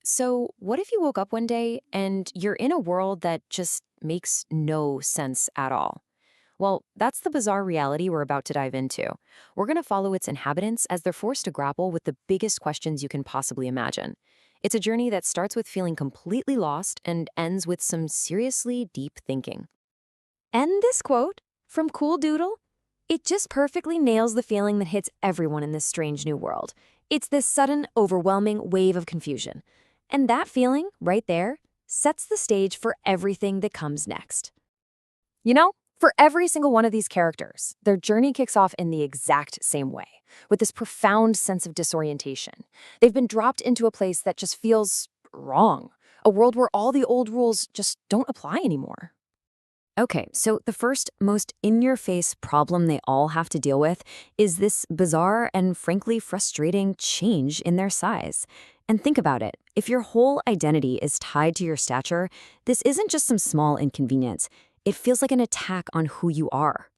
So, what if you woke up one day and you're in a world that just makes no sense at all? Well, that's the bizarre reality we're about to dive into. We're going to follow its inhabitants as they're forced to grapple with the biggest questions you can possibly imagine. It's a journey that starts with feeling completely lost and ends with some seriously deep thinking. And this quote from Cool Doodle, it just perfectly nails the feeling that hits everyone in this strange new world. It's this sudden, overwhelming wave of confusion. And that feeling, right there, sets the stage for everything that comes next. You know, for every single one of these characters, their journey kicks off in the exact same way, with this profound sense of disorientation. They've been dropped into a place that just feels wrong, a world where all the old rules just don't apply anymore. Okay, so the first, most in-your-face problem they all have to deal with is this bizarre and frankly frustrating change in their size. And think about it. If your whole identity is tied to your stature, this isn't just some small inconvenience. It feels like an attack on who you are.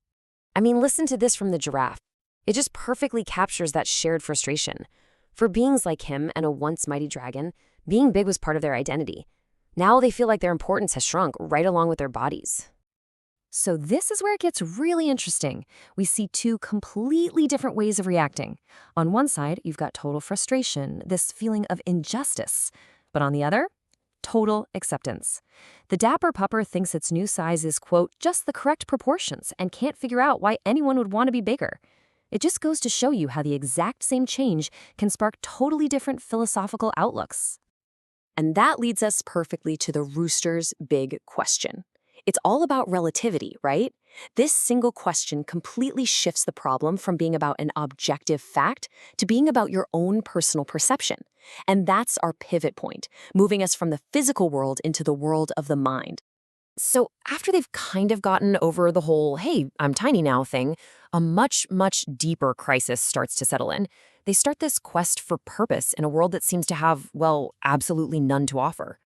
I mean, listen to this from the giraffe. It just perfectly captures that shared frustration. For beings like him and a once mighty dragon, being big was part of their identity. Now they feel like their importance has shrunk right along with their bodies. So this is where it gets really interesting. We see two completely different ways of reacting. On one side, you've got total frustration, this feeling of injustice. But on the other, total acceptance. The dapper pupper thinks its new size is, quote, just the correct proportions and can't figure out why anyone would want to be bigger. It just goes to show you how the exact same change can spark totally different philosophical outlooks. And that leads us perfectly to the rooster's big question. It's all about relativity, right? This single question completely shifts the problem from being about an objective fact to being about your own personal perception. And that's our pivot point, moving us from the physical world into the world of the mind. So after they've kind of gotten over the whole, hey, I'm tiny now thing, a much, much deeper crisis starts to settle in. They start this quest for purpose in a world that seems to have, well, absolutely none to offer.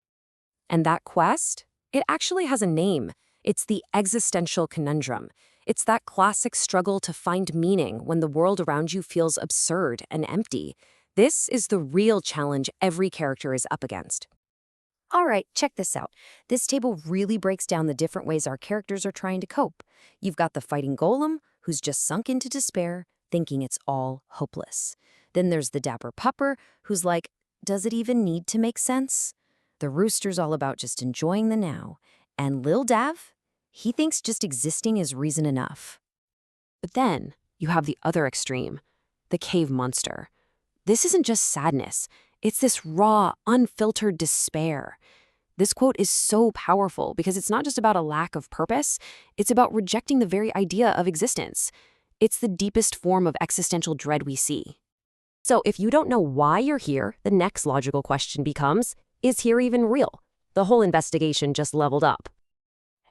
And that quest? It actually has a name. It's the existential conundrum. It's that classic struggle to find meaning when the world around you feels absurd and empty. This is the real challenge every character is up against. All right, check this out. This table really breaks down the different ways our characters are trying to cope. You've got the fighting golem, who's just sunk into despair, thinking it's all hopeless. Then there's the dapper pupper, who's like, does it even need to make sense? The rooster's all about just enjoying the now. And Lil Dav, he thinks just existing is reason enough. But then you have the other extreme, the cave monster. This isn't just sadness. It's this raw, unfiltered despair. This quote is so powerful because it's not just about a lack of purpose, it's about rejecting the very idea of existence. It's the deepest form of existential dread we see. So if you don't know why you're here, the next logical question becomes, is here even real? The whole investigation just leveled up.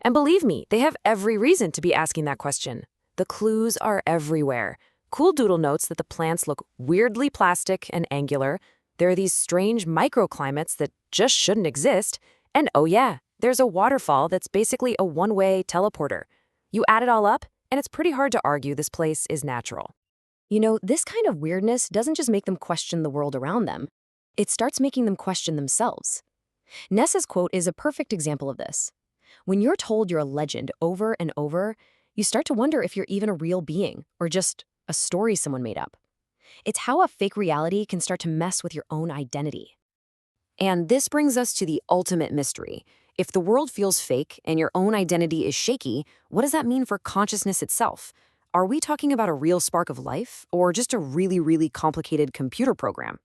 And believe me, they have every reason to be asking that question. The clues are everywhere. Cool Doodle notes that the plants look weirdly plastic and angular. There are these strange microclimates that just shouldn't exist. And oh yeah, there's a waterfall that's basically a one-way teleporter. You add it all up, and it's pretty hard to argue this place is natural. You know, this kind of weirdness doesn't just make them question the world around them. It starts making them question themselves. Nessa's quote is a perfect example of this. When you're told you're a legend over and over, you start to wonder if you're even a real being or just a story someone made up. It's how a fake reality can start to mess with your own identity. And this brings us to the ultimate mystery. If the world feels fake and your own identity is shaky, what does that mean for consciousness itself? Are we talking about a real spark of life or just a really, really complicated computer program?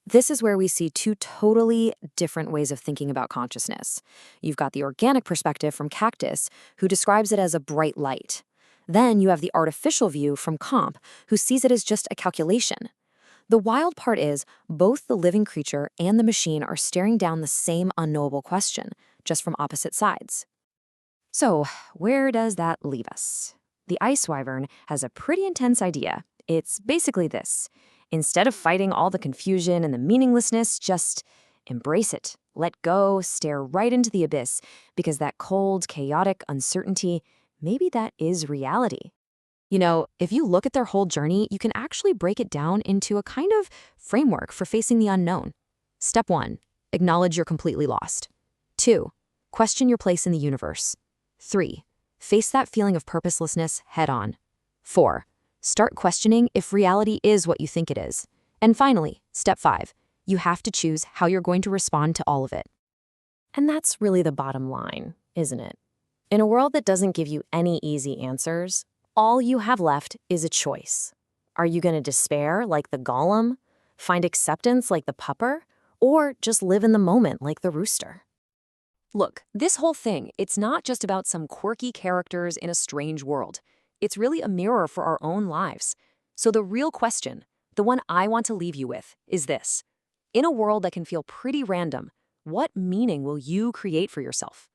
This is where we see two totally different ways of thinking about consciousness. You've got the organic perspective from Cactus, who describes it as a bright light. Then you have the artificial view from Comp, who sees it as just a calculation. The wild part is, both the living creature and the machine are staring down the same unknowable question, just from opposite sides. So, where does that leave us? The ice wyvern has a pretty intense idea. It's basically this. Instead of fighting all the confusion and the meaninglessness, just embrace it. Let go, stare right into the abyss, because that cold, chaotic uncertainty, maybe that is reality. You know, if you look at their whole journey, you can actually break it down into a kind of framework for facing the unknown. Step 1, Acknowledge you're completely lost. 2. Question your place in the universe. 3. Face that feeling of purposelessness head on. 4. Start questioning if reality is what you think it is. And finally, step 5. You have to choose how you're going to respond to all of it. And that's really the bottom line, isn't it? In a world that doesn't give you any easy answers, all you have left is a choice. Are you going to despair like the golem, find acceptance like the pupper, or just live in the moment like the rooster? Look, this whole thing, it's not just about some quirky characters in a strange world. It's really a mirror for our own lives. So the real question, the one I want to leave you with, is this. In a world that can feel pretty random, what meaning will you create for yourself?